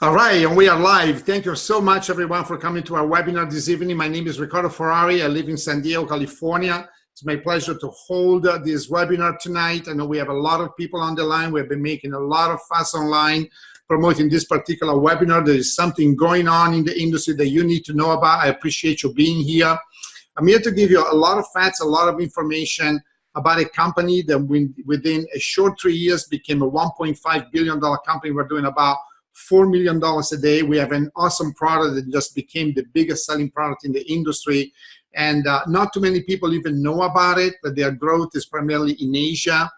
All right, and we are live. Thank you so much, everyone, for coming to our webinar this evening. My name is Ricardo Ferrari. I live in San Diego, California. It's my pleasure to hold this webinar tonight. I know we have a lot of people on the line. We've been making a lot of fuss online promoting this particular webinar. There is something going on in the industry that you need to know about. I appreciate you being here. I'm here to give you a lot of facts, a lot of information about a company that within a short 3 years became a $1.5 billion company. We're doing about $4 million a day. We have an awesome product that just became the biggest selling product in the industry. And not too many people even know about it, but their growth is primarily in Asia.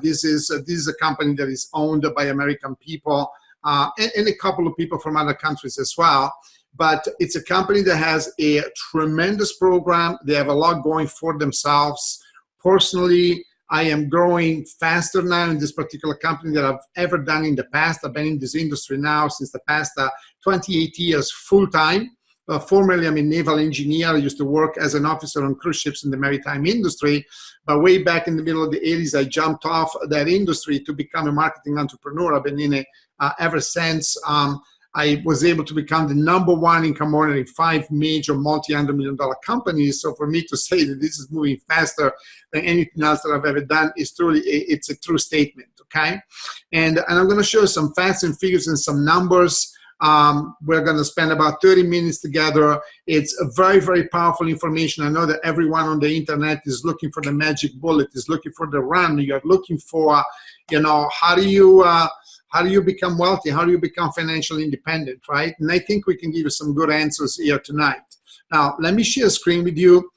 This is a company that is owned by American people and a couple of people from other countries as well. But it's a company that has a tremendous program. They have a lot going for themselves. Personally, I am growing faster now in this particular company than I've ever done in the past. I've been in this industry now since the past 28 years full-time. Formerly, I'm a naval engineer. I used to work as an officer on cruise ships in the maritime industry. But way back in the middle of the 80s, I jumped off that industry to become a marketing entrepreneur. I've been in it ever since. I was able to become the #1 income earner in 5 major multi-hundred-million-dollar companies. So for me to say that this is moving faster than anything else that I've ever done is truly, it's a true statement, okay? And I'm gonna show you some facts and figures and some numbers. We're gonna spend about 30 minutes together. It's a very, very powerful information. I know that everyone on the internet is looking for the magic bullet, is looking for the run. You're looking for, you know, how do you become wealthy? How do you become financially independent, right? And I think we can give you some good answers here tonight. Now, let me share a screen with you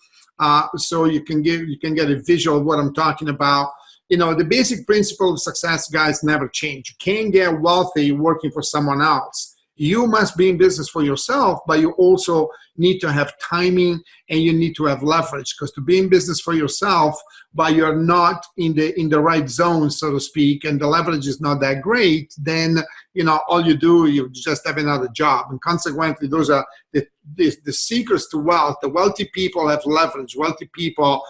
so you can get a visual of what I'm talking about. You know, the basic principle of success, guys, never change. You can't get wealthy working for someone else. You must be in business for yourself, but you also need to have timing and you need to have leverage, because to be in business for yourself, but you're not in the right zone, so to speak, and the leverage is not that great, then, you know, all you do, you just have another job. And consequently, those are the secrets to wealth. The wealthy people have leverage. Wealthy people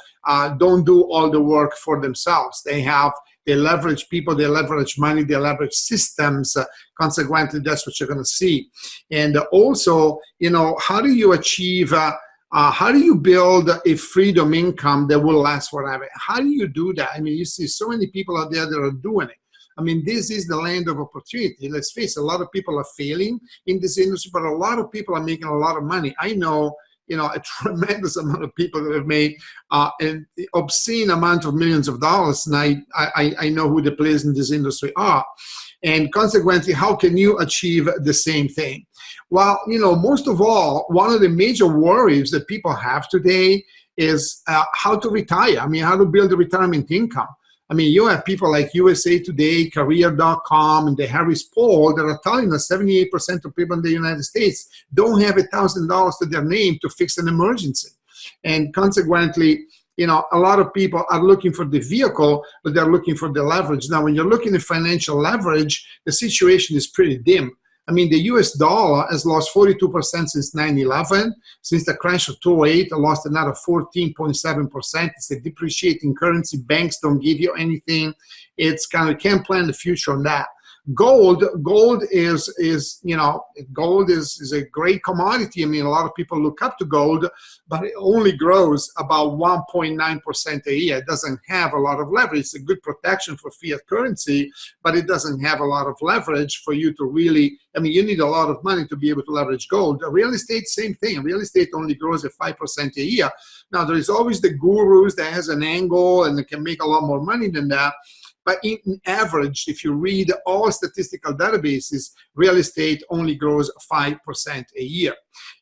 don't do all the work for themselves. They leverage people, they leverage money, they leverage systems. Consequently, that's what you're going to see. And also, you know, how do you achieve, how do you build a freedom income that will last forever? How do you do that? I mean, you see so many people out there that are doing it. I mean, this is the land of opportunity. Let's face it, a lot of people are failing in this industry, but a lot of people are making a lot of money. I know, you know, a tremendous amount of people that have made an obscene amount of millions of dollars, and I know who the players in this industry are. And consequently, how can you achieve the same thing? Well, you know, most of all, one of the major worries that people have today is how to retire. I mean, how to build a retirement income. I mean, you have people like USA Today, Career.com, and the Harris poll that are telling us 78% of people in the United States don't have $1,000 to their name to fix an emergency. And consequently, you know, a lot of people are looking for the vehicle, but they're looking for the leverage. Now, when you're looking at financial leverage, the situation is pretty dim. I mean, the US dollar has lost 42% since 9/11. Since the crash of 2008, it lost another 14.7%. It's a depreciating currency. Banks don't give you anything. It's kind of, can't plan the future on that. Gold is you know, gold is a great commodity. I mean, a lot of people look up to gold, but it only grows about 1.9% a year. It doesn't have a lot of leverage. It's a good protection for fiat currency, but it doesn't have a lot of leverage for you to really, I mean, you need a lot of money to be able to leverage gold. Real estate, same thing. Real estate only grows at 5% a year. Now, there is always the gurus that has an angle and they can make a lot more money than that. But in average, if you read all statistical databases, real estate only grows 5% a year.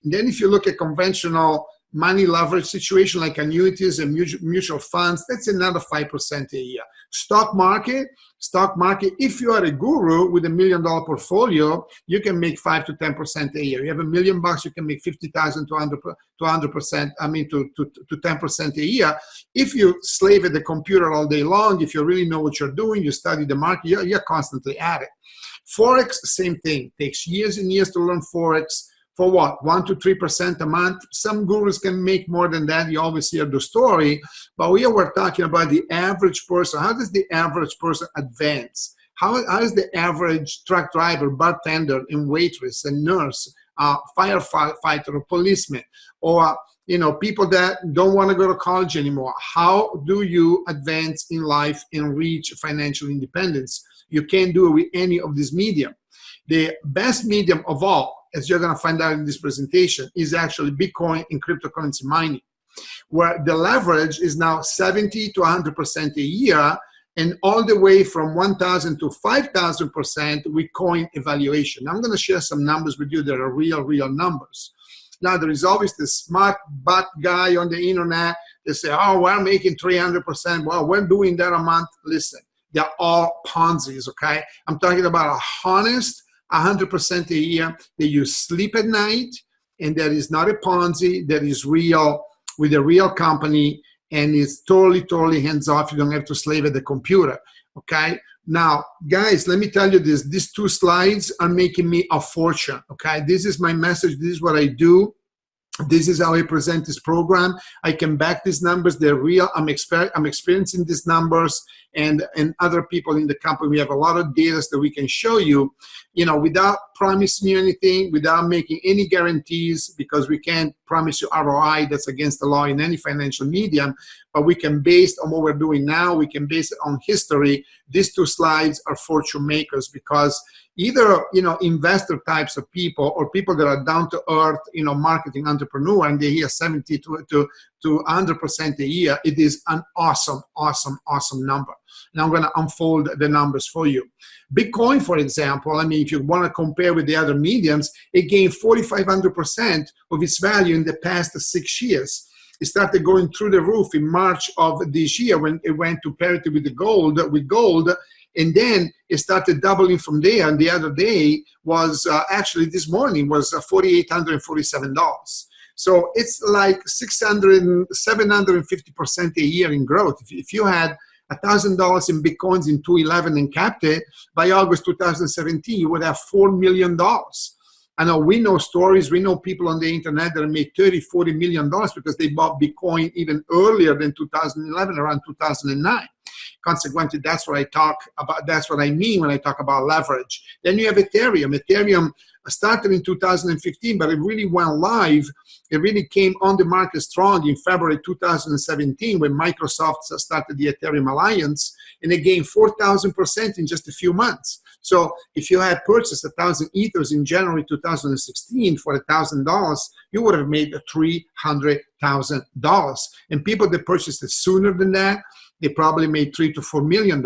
And then if you look at conventional money leverage situation like annuities and mutual funds, that's another 5% a year. Stock market, if you are a guru with $1 million portfolio, you can make 5 to 10% a year. You have $1 million, you can make 50,000 to 100%, I mean to 10% a year. If you slave at the computer all day long, if you really know what you're doing, you study the market, you're constantly at it. Forex, same thing. Takes years and years to learn Forex. For what? 1 to 3% a month. Some gurus can make more than that. You always hear the story. But we were talking about the average person. How does the average person advance? How is the average truck driver, bartender, and waitress, and nurse, firefighter, or policeman, or people that don't want to go to college anymore? How do you advance in life and reach financial independence? You can't do it with any of this medium. The best medium of all, as you're going to find out in this presentation, is actually Bitcoin and cryptocurrency mining, where the leverage is now 70 to 100% a year, and all the way from 1,000 to 5,000% with coin evaluation. I'm going to share some numbers with you that are real numbers. Now, there is always this smart butt guy on the internet that say, oh, we're making 300%. Well, we're doing that a month. Listen, they're all Ponzi's, okay? I'm talking about a honest 100% a year that you sleep at night, and that is not a Ponzi, that is real, with a real company, and it's totally hands-off. You don't have to slave at the computer, okay? Now, guys, let me tell you this. These 2 slides are making me a fortune, okay? This is my message. This is what I do. This is how I present this program. I can back these numbers. They're real. I'm experiencing these numbers, and other people in the company. We have a lot of data that we can show you, without promising you anything, without making any guarantees, because we can't promise you ROI. That's against the law in any financial medium. But we can, based on what we're doing now, we can base it on history. These 2 slides are fortune makers, because either investor types of people, or people that are down to earth, marketing entrepreneur, and they hear 70 to 100% a year. It is an awesome number. Now I'm going to unfold the numbers for you. Bitcoin, for example, I mean, if you want to compare with the other mediums, it gained 4,500% of its value in the past 6 years. It started going through the roof in March of this year when it went to parity with gold, and then it started doubling from there. And the other day was actually this morning was $4,847. So it's like 750% a year in growth. If you had $1,000 in Bitcoins in 2011 and kept it, by August 2017, you would have $4 million. I know we know stories, we know people on the internet that made $30, $40 million because they bought Bitcoin even earlier than 2011, around 2009. Consequently, that's what I talk about. That's what I mean when I talk about leverage. Then you have Ethereum. Ethereum started in 2015, but it really went live. It really came on the market strong in February 2017 when Microsoft started the Ethereum Alliance, and it gained 4,000% in just a few months. So if you had purchased 1,000 Ethers in January 2016 for $1,000, you would have made $300,000. And people that purchased it sooner than that, they probably made $3 to $4 million.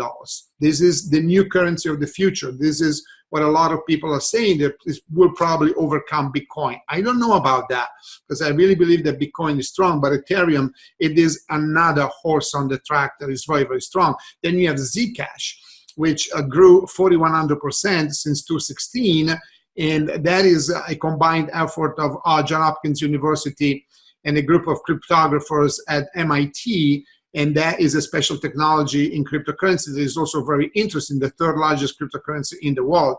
This is the new currency of the future. This is what a lot of people are saying, that this will probably overcome Bitcoin. I don't know about that, because I really believe that Bitcoin is strong, but Ethereum, it is another horse on the track that is very strong. Then you have Zcash, which grew 4,100% since 2016, and that is a combined effort of Johns Hopkins University and a group of cryptographers at MIT. And that is a special technology in cryptocurrency that is also very interesting, the 3rd largest cryptocurrency in the world.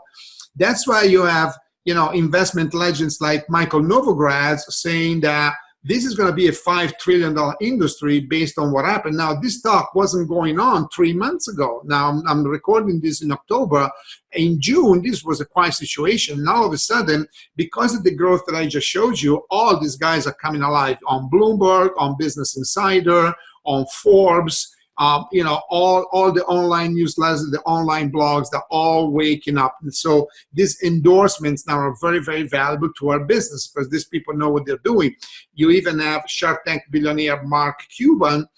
That's why you have, investment legends like Michael Novogratz saying that this is going to be a $5 trillion industry based on what happened. Now, this talk wasn't going on 3 months ago. Now, I'm recording this in October. In June, this was a quiet situation. And all of a sudden, because of the growth that I just showed you, all these guys are coming alive on Bloomberg, on Business Insider, on Forbes, all the online newsletters, the online blogs, they're all waking up. And so these endorsements now are very valuable to our business, because these people know what they're doing. You even have Shark Tank billionaire Mark Cuban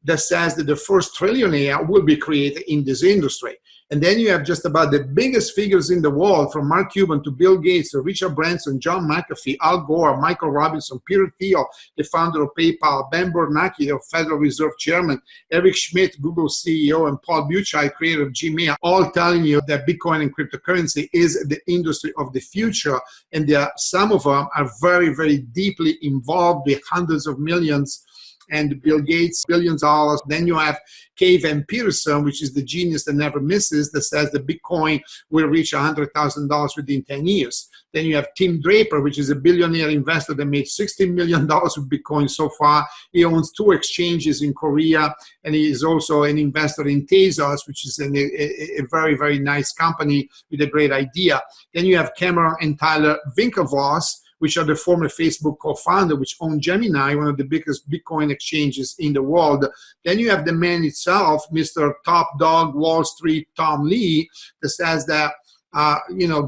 that says that the first trillionaire will be created in this industry. And then you have just about the biggest figures in the world, from Mark Cuban to Bill Gates to Richard Branson, John McAfee, Al Gore, Michael Robinson, Peter Thiel, the founder of PayPal, Ben Bernanke, the Federal Reserve Chairman, Eric Schmidt, Google CEO, and Paul Buchheit, creator of Gmail, all telling you that Bitcoin and cryptocurrency is the industry of the future. And some of them are very deeply involved with hundreds of millions and Bill Gates, billions of dollars. Then you have Kay Van Peterson, which is the genius that never misses, that says that Bitcoin will reach $100,000 within 10 years. Then you have Tim Draper, which is a billionaire investor that made $16 million with Bitcoin so far. He owns 2 exchanges in Korea, and he is also an investor in Tezos, which is a very, very nice company with a great idea. Then you have Cameron and Tyler Winklevoss, which are the former Facebook co-founder, which own Gemini, one of the biggest Bitcoin exchanges in the world. Then you have the man itself, Mr. Top Dog Wall Street, Tom Lee, that says that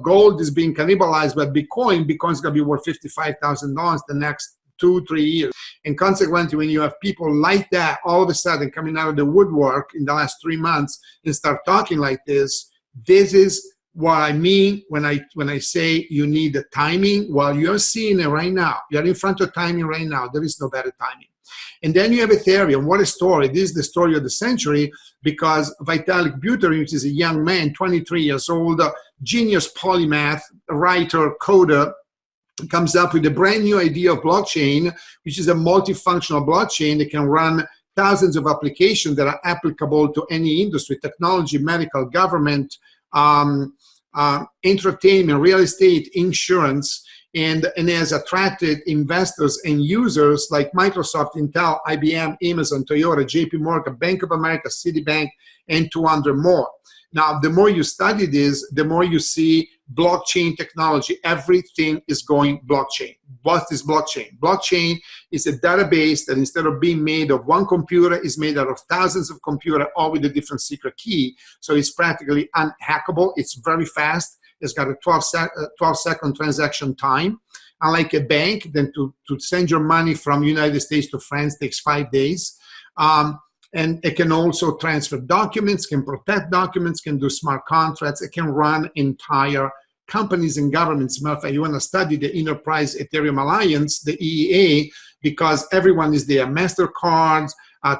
gold is being cannibalized by Bitcoin. Bitcoin's going to be worth $55,000 the next 2-3 years. And consequently, when you have people like that all of a sudden coming out of the woodwork in the last 3 months and start talking like this is what I mean when I say you need the timing. Well, you're seeing it right now. You're in front of timing right now. There is no better timing. And then you have Ethereum. What a story. This is the story of the century, because Vitalik Buterin, which is a young man, 23 years old, genius polymath, writer, coder, comes up with a brand new idea of blockchain, which is a multifunctional blockchain that can run thousands of applications that are applicable to any industry: technology, medical, government, entertainment, real estate, insurance, and has attracted investors and users like Microsoft, Intel, IBM, Amazon, Toyota, JP Morgan, Bank of America, Citibank, and 200 more. Now, the more you study this, the more you see blockchain technology. Everything is going blockchain. What is blockchain? Blockchain is a database that, instead of being made of one computer, is made out of thousands of computers, all with a different secret key. So it's practically unhackable. It's very fast. It's got a 12-second transaction time. Unlike a bank, then to send your money from United States to France takes 5 days. And it can also transfer documents, can protect documents, can do smart contracts. It can run entire companies and governments. As a matter of fact, you want to study the Enterprise Ethereum Alliance, the EEA, because everyone is there. MasterCard,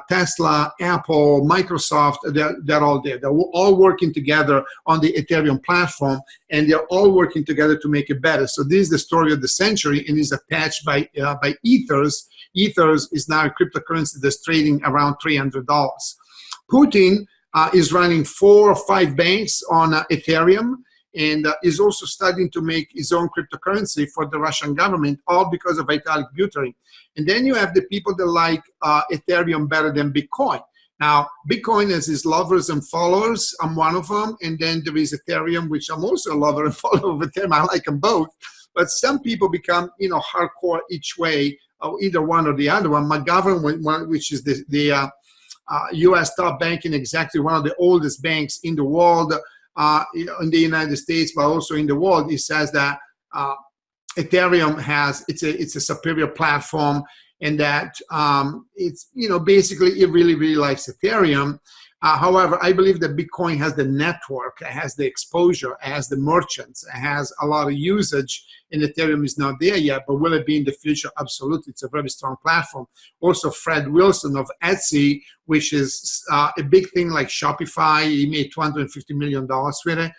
Tesla, Apple, Microsoft, they're all there. They're all working together on the Ethereum platform, and they're all working together to make it better. So this is the story of the century, and is attached by Ethers. Ethers is now a cryptocurrency that's trading around $300. Putin is running 4 or 5 banks on Ethereum, and is also starting to make his own cryptocurrency for the Russian government, all because of Vitalik Buterin. And then you have the people that like Ethereum better than Bitcoin. Now, Bitcoin has its lovers and followers. I'm one of them. And then there is Ethereum, which I'm also a lover and follower of Ethereum. I like them both. But some people become, hardcore each way, either one or the other one. McGovern, which is the U.S. top banking executive, one of the oldest banks in the world, in the United States, but also in the world, he says that Ethereum it's a superior platform, and that it's basically he really, really likes Ethereum. However, I believe that Bitcoin has the network, it has the exposure, it has the merchants, it has a lot of usage, and Ethereum is not there yet, but will it be in the future? Absolutely. It's a very strong platform. Also, Fred Wilson of Etsy, which is a big thing like Shopify, he made $250 million with it.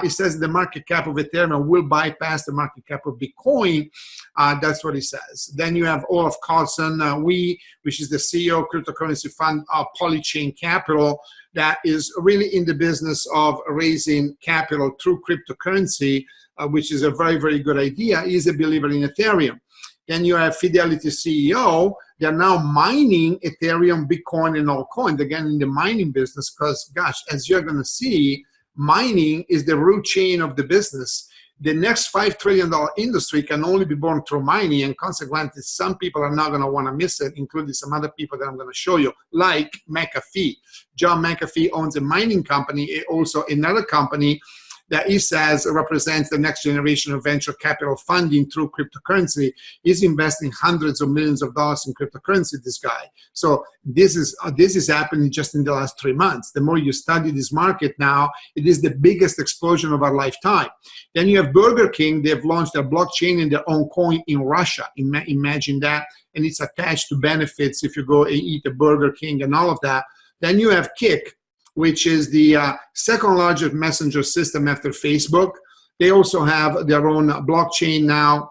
He says the market cap of Ethereum will bypass the market cap of Bitcoin. That's what he says. Then you have Olaf Carlson, which is the CEO of cryptocurrency fund Polychain Capital, that is really in the business of raising capital through cryptocurrency, which is a very, very good idea. He's a believer in Ethereum. Then you have Fidelity CEO. They're now mining Ethereum, Bitcoin, and altcoins. Again, in the mining business, because, gosh, as you're going to see, mining is the root chain of the business. The next $5 trillion industry can only be born through mining, and consequently, some people are not going to want to miss it, including some other people that I'm going to show you, like McAfee. John McAfee owns a mining company, also another company that he says represents the next generation of venture capital funding through cryptocurrency. He's investing hundreds of millions of dollars in cryptocurrency, this guy. So this is happening just in the last 3 months. The more you study this market now, it is the biggest explosion of our lifetime. Then you have Burger King. They've launched their blockchain and their own coin in Russia. Imagine that. And it's attached to benefits if you go and eat a Burger King and all of that. Then you have Kik, which is the second largest messenger system after Facebook. They also have their own blockchain now.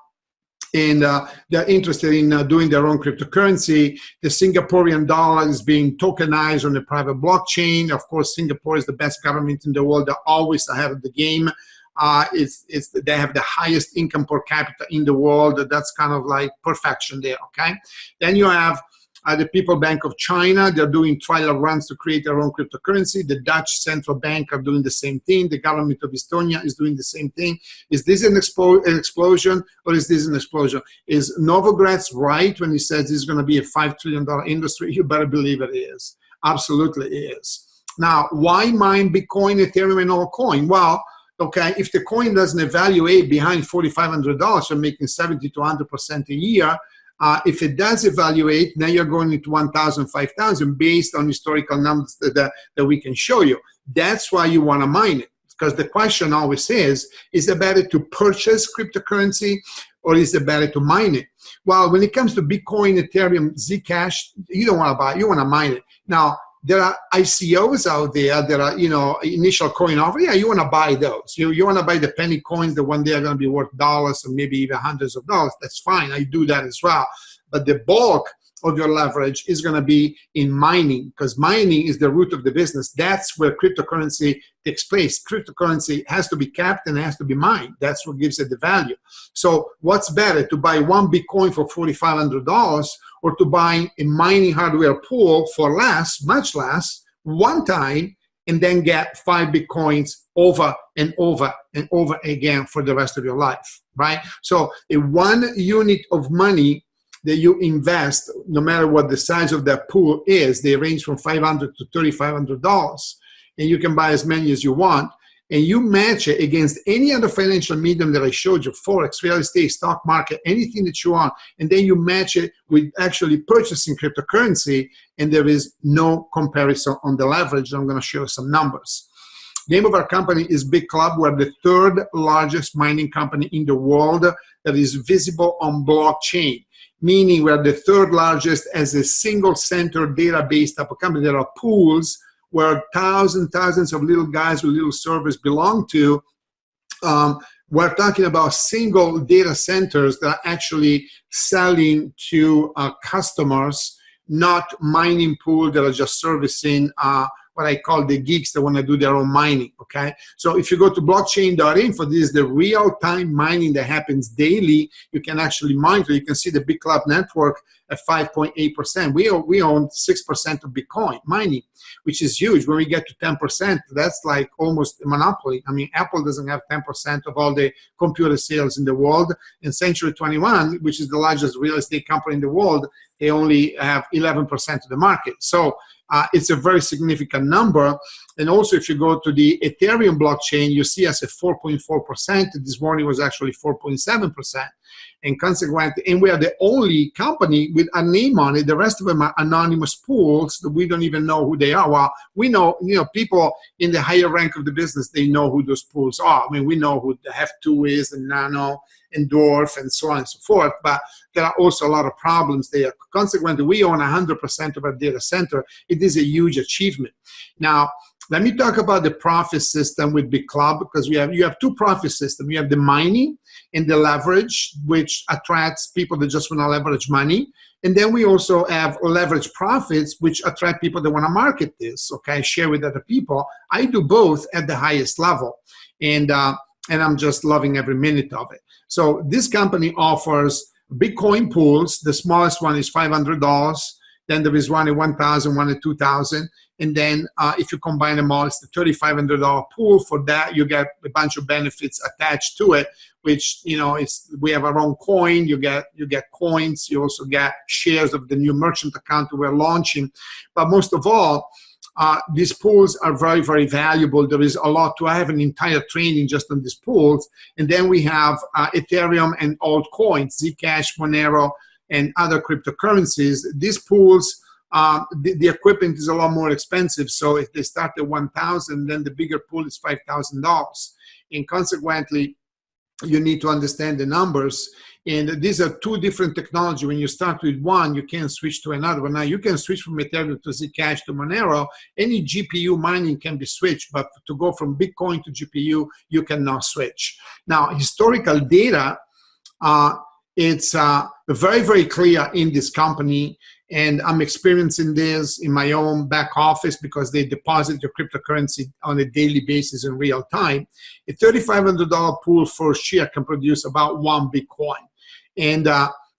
and they're interested in doing their own cryptocurrency. The Singaporean dollar is being tokenized on the private blockchain. Of course, Singapore is the best government in the world. They're always ahead of the game. They have the highest income per capita in the world. That's kind of like perfection there, okay? Then you have the People Bank of China. They're doing trial runs to create their own cryptocurrency. The Dutch Central Bank are doing the same thing. The government of Estonia is doing the same thing. Is this an explosion, or is this an explosion? Is Novogratz right when he says this is going to be a $5 trillion industry? You better believe it is. Absolutely is. Now, why mine Bitcoin, Ethereum, and altcoin? Well, okay, if the coin doesn't evaluate behind $4,500, you're making 70 to 100% a year. If it does evaluate, then you're going into 1,000, 5,000 based on historical numbers that we can show you. That's why you want to mine it, because the question always is it better to purchase cryptocurrency or is it better to mine it? Well, when it comes to Bitcoin, Ethereum, Zcash, you don't want to buy it, you want to mine it. Now, there are ICOs out there. There are, initial coin offer. Yeah, you want to buy those. You want to buy the penny coins, the one they are going to be worth dollars or maybe even hundreds of dollars. That's fine. I do that as well. But the bulk of your leverage is going to be in mining, because mining is the root of the business. That's where cryptocurrency takes place. Cryptocurrency has to be capped and has to be mined. That's what gives it the value. So what's better, to buy one Bitcoin for $4,500 or to buy a mining hardware pool for less, much less, one time, and then get 5 Bitcoins over and over and over again for the rest of your life, right? So a 1 unit of money that you invest, no matter what the size of that pool is, they range from $500 to $3,500, and you can buy as many as you want, and you match it against any other financial medium that I showed you, Forex, real estate, stock market, anything that you want, and then you match it with actually purchasing cryptocurrency, and there is no comparison on the leverage. I'm going to show you some numbers. The name of our company is BitClub. We're the 3rd largest mining company in the world that is visible on blockchain, meaning we're the 3rd largest as a single center database type of company. There are pools where thousands of little guys with little servers belong to. We're talking about single data centers that are actually selling to customers, not mining pools that are just servicing what I call the geeks that want to do their own mining, okay? So if you go to blockchain.info, this is the real-time mining that happens daily. You can actually monitor. You can see the BitClub network at 5.8%. We own 6% of Bitcoin mining, which is huge. When we get to 10%, that's like almost a monopoly. I mean, Apple doesn't have 10% of all the computer sales in the world. And Century 21, which is the largest real estate company in the world, they only have 11% of the market. So it's a very significant number. And also, if you go to the Ethereum blockchain, you see us at 4.4%. This morning was actually 4.7%. And consequently, and we are the only company with a name on it. The rest of them are anonymous pools that we don't even know who they are. Well, we know, people in the higher rank of the business, they know who those pools are. I mean, we know who the Hef2 is, and Nano, and Dwarf, and so on and so forth. But there are also a lot of problems there. Consequently, we own 100% of our data center. It is a huge achievement. Now, let me talk about the profit system with BitClub, because you have 2 profit systems. You have the mining and the leverage, which attracts people that just want to leverage money. And then we also have leverage profits, which attract people that want to market this, okay, share with other people. I do both at the highest level, and I'm just loving every minute of it. So this company offers Bitcoin pools. The smallest one is $500. Then there is one at $1,000, one at $2,000. And then if you combine them all, it's the $3,500 pool. For that, you get a bunch of benefits attached to it, which, we have our own coin. You get coins. You also get shares of the new merchant account that we're launching. But most of all, these pools are very, very valuable. There is a lot to. I have an entire training just on these pools. And then we have Ethereum and altcoins, Zcash, Monero, and other cryptocurrencies. These pools, the equipment is a lot more expensive. So if they start at $1,000, then the bigger pool is $5,000. And consequently, you need to understand the numbers. And these are 2 different technology. When you start with one, you can switch to another one. Now, you can switch from Ethereum to Zcash to Monero. Any GPU mining can be switched, but to go from Bitcoin to GPU, you cannot switch. Now, historical data It's very, very clear in this company, and I'm experiencing this in my own back office because they deposit your cryptocurrency on a daily basis in real time. A $3,500 pool for share can produce about 1 Bitcoin. And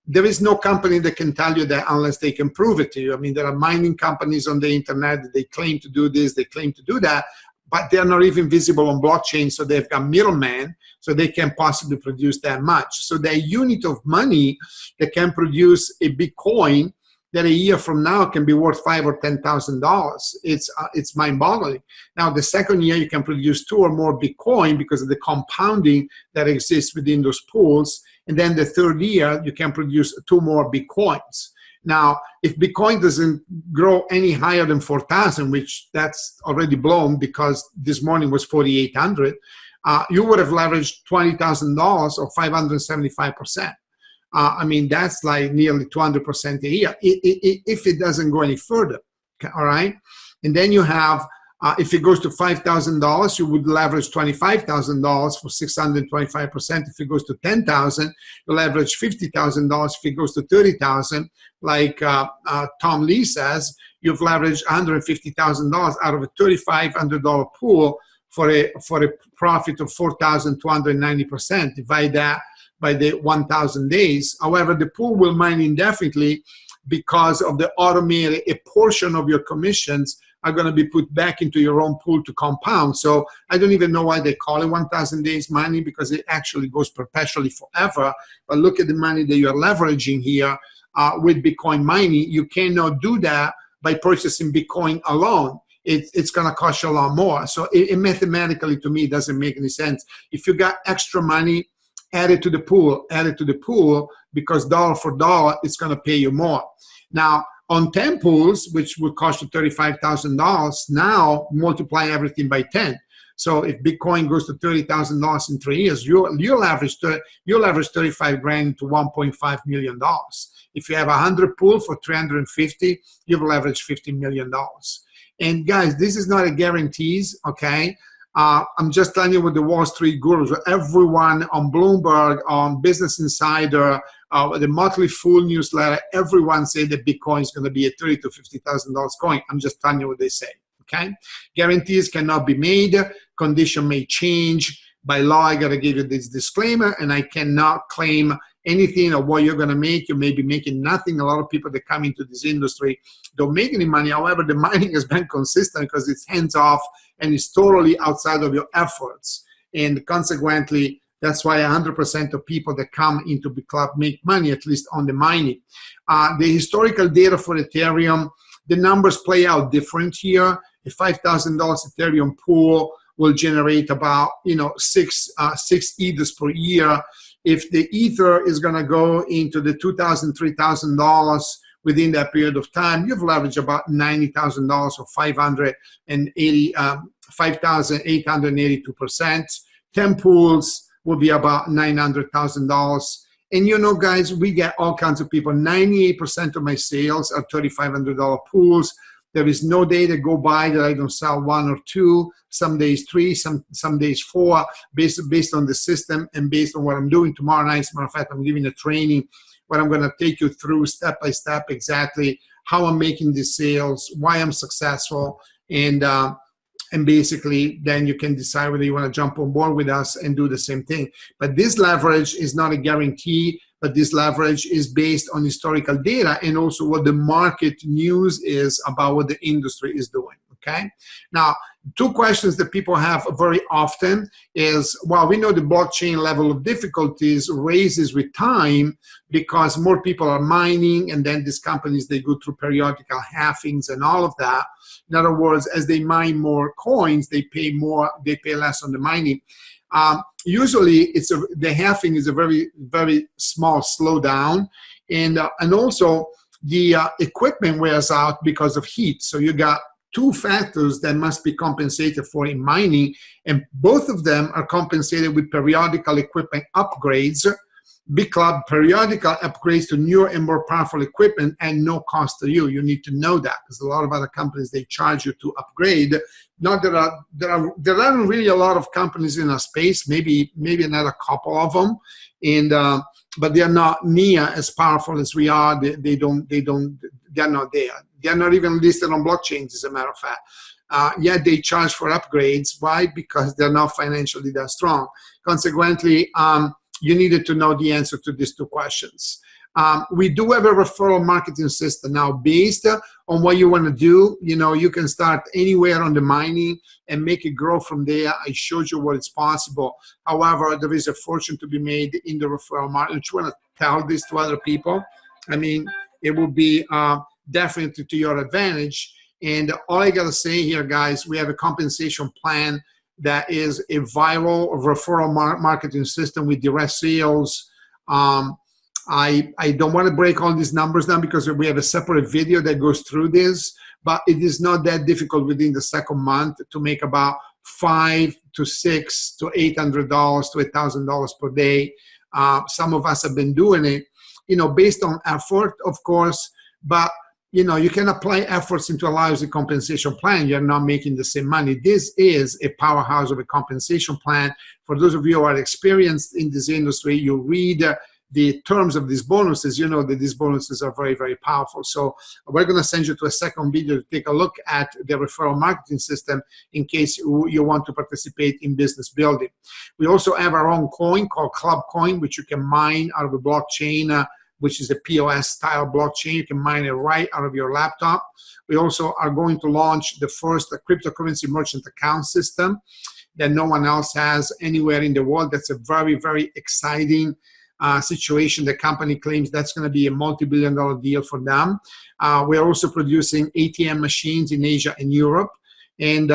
there is no company that can tell you that unless they can prove it to you. I mean, there are mining companies on the internet that they claim to do this, they claim to do that, but they're not even visible on blockchain, so they've got middlemen, so they can't possibly produce that much. So the unit of money that can produce a Bitcoin that a year from now can be worth $5,000 or $10,000. It's mind-boggling. Now, the second year you can produce 2 or more Bitcoin because of the compounding that exists within those pools. And then the third year you can produce 2 more Bitcoins. Now, if Bitcoin doesn't grow any higher than 4,000, which that's already blown because this morning was 4,800, you would have leveraged $20,000 or 575%. I mean, that's like nearly 200% a year if it doesn't go any further, okay, all right? And then you have, if it goes to $5,000, you would leverage $25,000 for 625%. If it goes to $10,000, you leverage $50,000. If it goes to $30,000, like Tom Lee says, you've leveraged $150,000 out of a $3,500 pool for a profit of 4,290%. Divide that by the 1,000 days. However, the pool will mine indefinitely because of the automated, a portion of your commissions are going to be put back into your own pool to compound. So I don't even know why they call it 1,000 days mining, because it actually goes perpetually forever. But look at the money that you're leveraging here with Bitcoin mining. You cannot do that by purchasing Bitcoin alone. It's going to cost you a lot more. So it mathematically, to me, doesn't make any sense. If you got extra money, add it to the pool, because dollar for dollar, it's going to pay you more. Now, on 10 pools, which would cost you $35,000, now multiply everything by 10. So if Bitcoin goes to $30,000 in 3 years, you'll average 35 grand to $1.5 million. If you have 100 pools for 350, you've leveraged $50 million. And guys, this is not a guarantee, okay? I'm just telling you what the Wall Street gurus, everyone on Bloomberg, on Business Insider, the Motley Fool newsletter, everyone say that Bitcoin is going to be a $30,000 to $50,000 coin. I'm just telling you what they say, okay? Guarantees cannot be made. Condition may change. By law, I got to give you this disclaimer, and I cannot claim anything of what you're going to make. You may be making nothing. A lot of people that come into this industry don't make any money. However, the mining has been consistent because it's hands-off and it's totally outside of your efforts. And consequently, that's why 100% of people that come into BitClub make money, at least on the mining. The historical data for Ethereum, the numbers play out different here. A $5,000 Ethereum pool will generate about, six ethers per year. If the ether is going to go into the $2,000, $3,000 within that period of time, you've leveraged about $90,000 or 5,882%. 10 pools will be about $900,000. And guys, we get all kinds of people. 98% of my sales are $3,500 pools. There is no day that go by that I don't sell 1 or 2, some days 3, some days 4, based on the system and based on what I'm doing. Tomorrow night, as a matter of fact, I'm giving a training where I'm going to take you through step by step exactly how I'm making these sales, why I'm successful, and basically then you can decide whether you want to jump on board with us and do the same thing. But this leverage is not a guarantee, but this leverage is based on historical data and also what the market news is about what the industry is doing, okay? Now, 2 questions that people have very often is, well, we know the blockchain level of difficulties raises with time because more people are mining, and then these companies, they go through periodical halvings and all of that. In other words, as they mine more coins, they pay more, they pay less on the mining. Usually, the halving is a very, very small slowdown, and also the equipment wears out because of heat. So you got 2 factors that must be compensated for in mining, and both of them are compensated with periodical equipment upgrades BitClub periodical upgrades to newer and more powerful equipment and no cost to you. You need to know that, because a lot of other companies, they charge you to upgrade. Not there aren't really a lot of companies in our space, maybe another couple of them, and but they are not near as powerful as we are. They're not there. They're not even listed on blockchains, as a matter of fact. Yet they charge for upgrades. Why? Because they're not financially that strong. Consequently, you needed to know the answer to these two questions. We do have a referral marketing system now based on what you want to do. You know, you can start anywhere on the mining and make it grow from there. I showed you what is possible. However, there is a fortune to be made in the referral market. If you want to tell this to other people, I mean, it will be definitely to your advantage. And all I got to say here, guys, we have a compensation plan that is a viral referral marketing system with direct sales. I don't want to break all these numbers down because we have a separate video that goes through this, but it is not that difficult within the second month to make about $500 to $600 to $800 to $1,000 per day. Some of us have been doing it, you know, based on effort, of course, but you know, you can apply efforts into a lousy compensation plan. You're not making the same money. This is a powerhouse of a compensation plan. For those of you who are experienced in this industry, you read the terms of these bonuses, you know that these bonuses are very, very powerful. So we're going to send you to a second video to take a look at the referral marketing system in case you want to participate in business building. We also have our own coin called Club Coin, which you can mine out of a blockchain, which is a POS style blockchain. You can mine it right out of your laptop. We also are going to launch the first cryptocurrency merchant account system that no one else has anywhere in the world. That's a very, very exciting situation. The company claims that's going to be a multi-billion-dollar deal for them. We're also producing ATM machines in Asia and Europe. And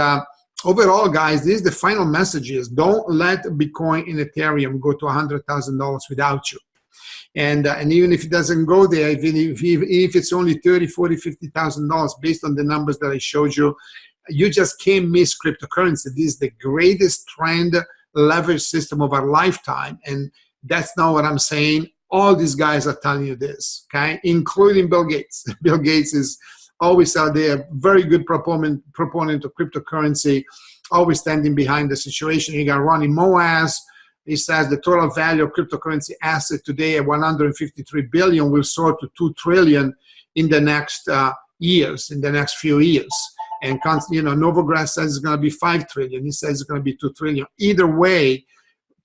overall, guys, this is the final message is don't let Bitcoin and Ethereum go to $100,000 without you. And even if it doesn't go there, even if it's only $30,000, $40,000, $50,000 based on the numbers that I showed you, you just can't miss cryptocurrency. This is the greatest trend leverage system of our lifetime. And that's not what I'm saying. All these guys are telling you this, okay? Including Bill Gates. Bill Gates is always out there, very good proponent of cryptocurrency, always standing behind the situation. You got Ronnie Moaz. He says the total value of cryptocurrency asset today at 153 billion will soar to 2 trillion in the next years, in the next few years. And you know, Novogratz says it's going to be 5 trillion. He says it's going to be 2 trillion. Either way,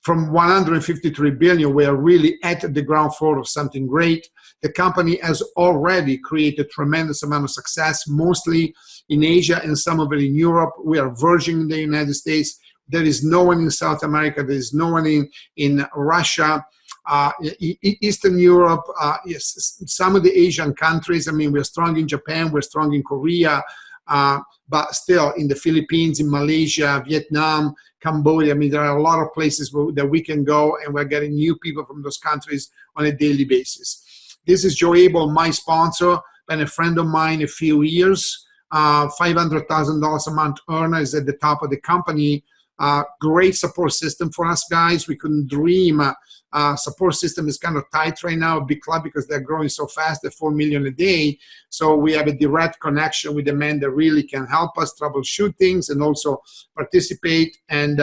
from 153 billion, we are really at the ground floor of something great. The company has already created a tremendous amount of success, mostly in Asia and some of it in Europe. We are verging in the United States. There is no one in South America. There is no one in Russia, Eastern Europe, yes, some of the Asian countries. I mean, we're strong in Japan. We're strong in Korea. But still in the Philippines, in Malaysia, Vietnam, Cambodia. I mean, there are a lot of places that we can go, and we're getting new people from those countries on a daily basis. This is Joe Abel, my sponsor, been a friend of mine a few years, $500,000 a month earner, is at the top of the company. Great support system for us guys. We couldn't dream. Support system is kind of tight right now, BitClub, because they're growing so fast at 4 million a day. So we have a direct connection with the man that really can help us troubleshoot things and also participate. And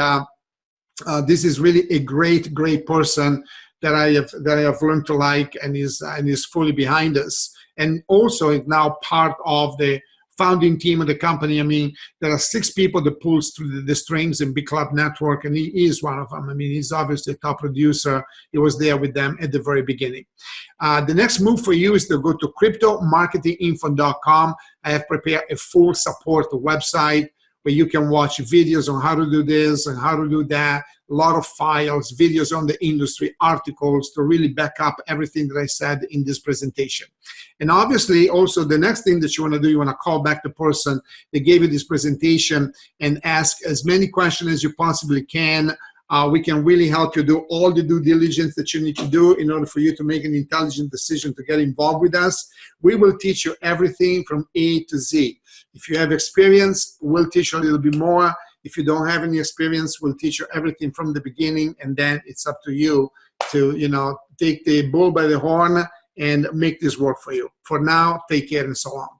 this is really a great, great person that I have learned to like, and is fully behind us. And also is now part of the founding team of the company. I mean, there are 6 people that pulls through the strings in BitClub network, and he is one of them. I mean, he's obviously a top producer. He was there with them at the very beginning. The next move for you is to go to cryptomarketinginfo.com. I have prepared a full support website where you can watch videos on how to do this and how to do that, a lot of files, videos on the industry, articles to really back up everything that I said in this presentation. And obviously, also the next thing that you want to do, you want to call back the person that gave you this presentation and ask as many questions as you possibly can. We can really help you do all the due diligence that you need to do in order for you to make an intelligent decision to get involved with us. We will teach you everything from A to Z. If you have experience, we'll teach you a little bit more. If you don't have any experience, we'll teach you everything from the beginning, and then it's up to you to, you know, take the bull by the horn and make this work for you. For now, take care and so long.